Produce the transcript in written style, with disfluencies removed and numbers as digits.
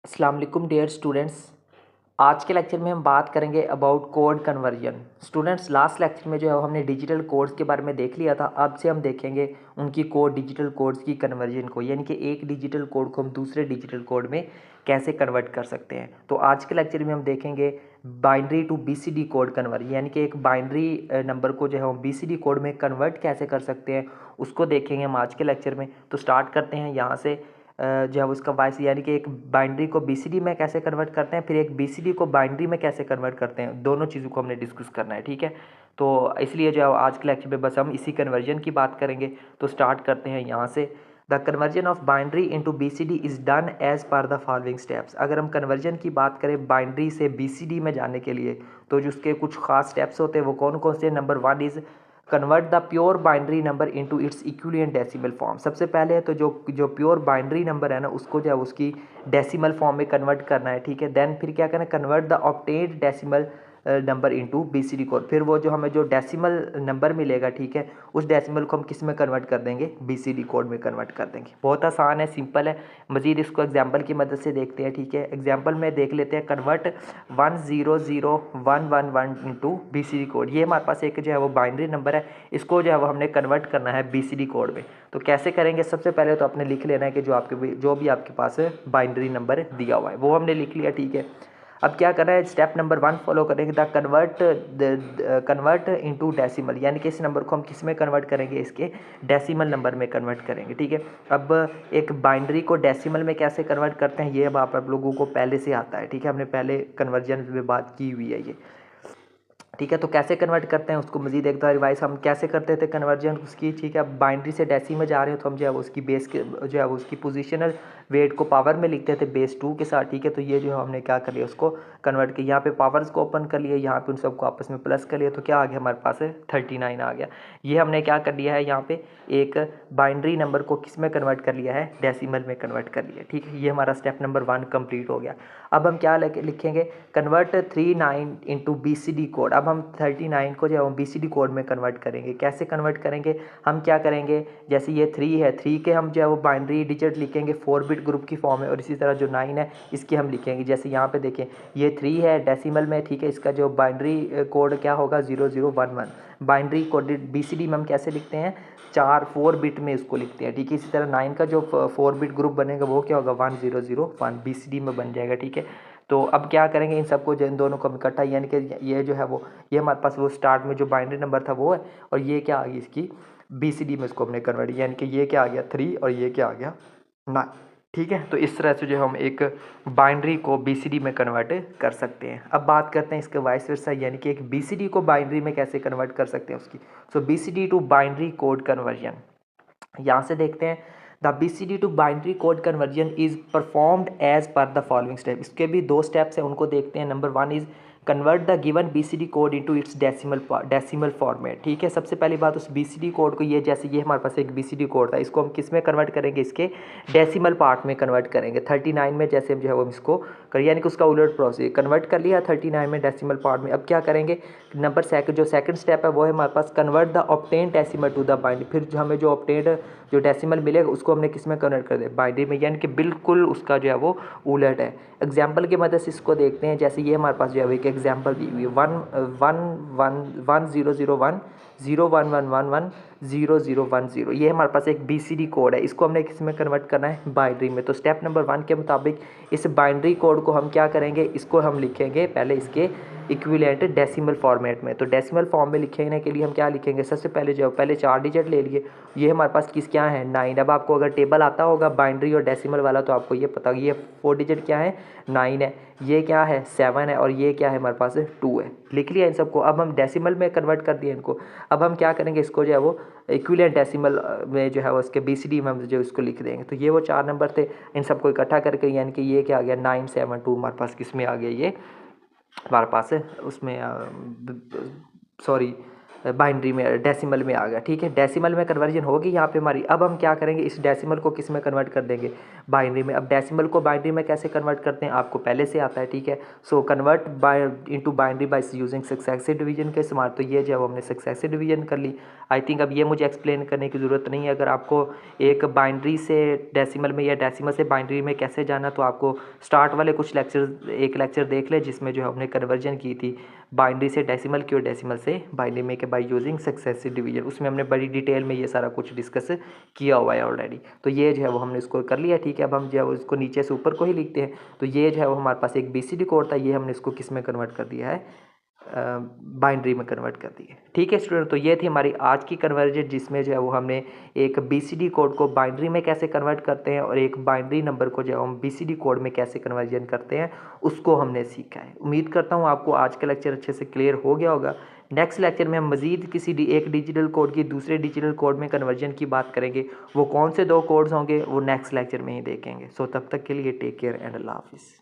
अस्सलाम वालेकुम dear students. आज के लेक्चर में हम बात करेंगे about code conversion. Students, last lecture में जो है हमने डिजिटल कोड्स के बारे में देख लिया था। अब से हम देखेंगे उनकी डिजिटल कोड्स की कन्वर्जन को, यानी कि एक डिजिटल कोड को हम दूसरे डिजिटल कोड में कैसे कन्वर्ट कर सकते हैं। तो आज के लेक्चर में हम देखेंगे binary to BCD code conversion, यानी कि एक बाइनरी नंबर को जो है हम बीसीडी कोड में कन्वर्ट कैसे कर सकते हैं, उसको देखेंगे हम आज के लेक्चर में। तो स्टार्ट करते हैं यहाँ से। जो है उसका वाइस, यानी कि एक बाइनरी को बीसीडी में कैसे कन्वर्ट करते हैं, फिर एक बीसीडी को बाइनरी में कैसे कन्वर्ट करते हैं, दोनों चीज़ों को हमने डिस्कस करना है। ठीक है, तो इसलिए जो है आज के लेक्चर में बस हम इसी कन्वर्जन की बात करेंगे। तो स्टार्ट करते हैं यहाँ से। The conversion of binary into BCD is done as per the following steps. अगर हम कन्वर्जन की बात करें बाइनरी से बीसीडी में जाने के लिए, तो जो उसके कुछ खास स्टेप्स होते हैं वो कौन कौन से। Number 1 is convert the pure binary number into its equivalent decimal form. सबसे पहले है तो जो प्योर बाइनरी नंबर है ना, उसको जो है उसकी डेसिमल फॉर्म में कन्वर्ट करना है। ठीक है, देन फिर क्या करना है, convert the obtained decimal number into BCD code. फिर वो जो हमें जो डेसिमल नंबर मिलेगा, ठीक है, उस डेसिमल को हम किस में कन्वर्ट कर देंगे, बीसीडी कोड में कन्वर्ट कर देंगे। बहुत आसान है, सिंपल है। मज़ीद इसको एग्जांपल की मदद से देखते हैं। ठीक है, एग्जांपल में देख लेते हैं। Convert 100111 into BCD code. ये हमारे पास एक जो है वो बाइनरी नंबर है, इसको जो है वो हमने कन्वर्ट करना है बीसीडी कोड में। तो कैसे करेंगे, सबसे पहले तो आपने लिख लेना है कि जो भी आपके पास बाइनरी नंबर दिया हुआ है वो हमने लिख लिया। ठीक है, अब क्या करना है, स्टेप नंबर 1 फॉलो करेंगे। द कन्वर्ट इनटू डेसिमल, यानी कि इस नंबर को हम किस में कन्वर्ट करेंगे, इसके डेसिमल नंबर में कन्वर्ट करेंगे। ठीक है, अब एक बाइनरी को डेसिमल में कैसे कन्वर्ट करते हैं, ये अब आप लोगों को पहले से आता है। ठीक है, हमने पहले कन्वर्जन में बात की हुई है ये। ठीक है, तो कैसे कन्वर्ट करते हैं उसको मजीद एक बार रिवाइज हम कैसे करते थे कन्वर्जन उसकी। ठीक है, अब बाइनरी से डेसी में जा रहे हो तो हम जो है उसकी बेस के जो है उसकी पोजीशनल वेट को पावर में लिखते थे बेस 2 के साथ। ठीक है, तो ये जो है हमने क्या कर लिया, उसको कन्वर्ट किया। यहाँ पे पावर्स को ओपन कर लिया, यहाँ पे उन सबको आपस में प्लस कर लिया, तो क्या आ गया हमारे पास 39 आ गया। ये हमने क्या कर लिया है, यहाँ पे एक बाइनरी नंबर को किस में कन्वर्ट कर लिया है, डेसिमल में कन्वर्ट कर लिया। ठीक है, ये हमारा स्टेप नंबर 1 कंप्लीट हो गया। अब हम क्या लिखेंगे, कन्वर्ट 39 इंटू बीसीडी कोड। अब हम 39 को जो है बीसीडी कोड में कन्वर्ट करेंगे। कैसे कन्वर्ट करेंगे, हम क्या करेंगे, जैसे ये 3 है, 3 के हम जो है वो बाइनरी डिजिट लिखेंगे 4 बिट ग्रुप की फॉर्म है, और इसी तरह जो 9 है इसकी हम लिखेंगे। जैसे यहाँ पे देखें ये 3 है डेसिमल में। ठीक है, इसका जो बाइनरी कोड क्या होगा, 0011। बाइनरी कोड बीसीडी में हम कैसे लिखते हैं, 4 बिट में इसको लिखते हैं। ठीक है, इसी तरह 9 का जो 4 बिट ग्रुप बनेगा वो क्या होगा, 1001 बीसीडी में बन जाएगा। ठीक है, तो अब क्या करेंगे, इन सबको जो इन दोनों को हम इकट्ठा, यानी कि ये जो है वो ये हमारे पास वो स्टार्ट में जो बाइनरी नंबर था वो है, और ये क्या आ गई इसकी बीसीडी में इसको हमने कन्वर्ट, यानी कि ये क्या आ गया 3 और ये क्या आ गया 9। ठीक है, तो इस तरह से जो हम एक बाइनरी को बीसीडी में कन्वर्ट कर सकते हैं। अब बात करते हैं इसके वाइस वर्सा, यानी कि एक बीसीडी को बाइनरी में कैसे कन्वर्ट कर सकते हैं उसकी। So BCD to binary code conversion, यहाँ से देखते हैं। The BCD to binary code conversion is performed as per the following step. इसके भी 2 स्टेप्स हैं, उनको देखते हैं। Number 1 is convert the given BCD code into its decimal format. ठीक है, सबसे पहली बात उस बीसीडी कोड को, ये जैसे ये हमारे पास एक बीसीडी कोड था, इसको हम किस में कन्वर्ट करेंगे, इसके डेसिमल पार्ट में कन्वर्ट करेंगे। 39 में जैसे हम जो है वो इसको करिए, यानी कि उसका उलट प्रोसेस कन्वर्ट कर लिया 39 में डेसिमल पार्ट में। अब क्या करेंगे, नंबर जो सेकंड स्टेप है वो है हमारे पास convert the obtained decimal to the binary. फिर हमें जो ऑब्टेन्ड जो डेसिमल मिलेगा उसको हमने किस में कन्वर्ट कर दिया, बाइनरी में, यानी कि बिल्कुल उसका जो है वो उलट है। एग्जाम्पल की मदद से इसको देखते हैं। जैसे ये हमारे पास जो है एक एग्जाम्पल दी हुई है 1010 ये हमारे पास एक बीसीडी कोड है, इसको हमने किस में कन्वर्ट करना है, बाइनरी में। तो स्टेप नंबर 1 के मुताबिक इस बाइनरी कोड को हम क्या करेंगे, इसको हम लिखेंगे पहले इसके इक्विवेलेंट डेसिमल फॉर्मेट में। तो डेसिमल फॉर्म में लिखने के लिए हम क्या लिखेंगे, सबसे पहले जो पहले 4 डिजिट ले लिए, ये हमारे पास क्या है 9। अब आपको अगर टेबल आता होगा बाइनरी और डेसिमल वाला तो आपको ये पता, ये 4 डिजिट क्या है 9 है, ये क्या है 7 है, और ये क्या है हमारे पास 2 है। लिख लिया इन सबको। अब हम डेसिमल में कन्वर्ट कर दिए इनको। अब हम क्या करेंगे, इसको जो है वो इक्विवेलेंट डेसिमल में जो है वो इसके बीसीडी में हम जो इसको लिख देंगे। तो ये वो 4 नंबर थे, इन सबको इकट्ठा करके, यानी कि ये क्या आ गया 972 हमारे पास किस में आ गया, ये हमारे पास उसमें सॉरी बाइनरी में डेसिमल में आ गया, ठीक है। डेसिमल में कन्वर्जन होगी यहाँ पे हमारी। अब हम क्या करेंगे, इस डेसिमल को किस में कन्वर्ट कर देंगे, बाइनरी में। अब डेसिमल को बाइनरी में कैसे कन्वर्ट करते हैं आपको पहले से आता है, ठीक है। So convert by into binary by using successive division के इस्तेमाल। तो ये जो है हमने सक्सेसिव डिवीजन कर ली। आई थिंक अब ये मुझे एक्सप्लेन करने की ज़रूरत नहीं है। अगर आपको एक बाइनरी से डेसिमल में या डेसिमल से बाइनरी में कैसे जाना, तो आपको स्टार्ट वाले कुछ लेक्चर, एक लेक्चर देख ले जिसमें जो हमने कन्वर्जन की थी बाइनरी से डेसिमल की और डेसिमल से बाइनरी में के बाय यूजिंग सक्सेसिव डिवीजन। उसमें हमने बड़ी डिटेल में ये सारा कुछ डिस्कस किया हुआ है ऑलरेडी। तो ये जो है वो हमने इसको कर लिया, ठीक है। अब हम जो है वो इसको नीचे से ऊपर को ही लिखते हैं। तो ये जो है वो हमारे पास एक BCD कोड था, ये हमने इसको किस में कन्वर्ट कर दिया है, बाइनरी में कन्वर्ट कर दिए, ठीक है स्टूडेंट। तो ये थी हमारी आज की कन्वर्जन, जिसमें जो है वो हमने एक BCD कोड को बाइनरी में कैसे कन्वर्ट करते हैं और एक बाइनरी नंबर को जो हम BCD कोड में कैसे कन्वर्जन करते हैं उसको हमने सीखा है। उम्मीद करता हूँ आपको आज का लेक्चर अच्छे से क्लियर हो गया होगा। नेक्स्ट लेक्चर में हम मजीद किसी एक डिजिटल कोड की दूसरे डिजिटल कोड में कन्वर्जन की बात करेंगे। वो कौन से 2 कोड्स होंगे वो नेक्स्ट लेक्चर में ही देखेंगे। सो तब तक के लिए टेक केयर एंड अल्लाह हाफिज़।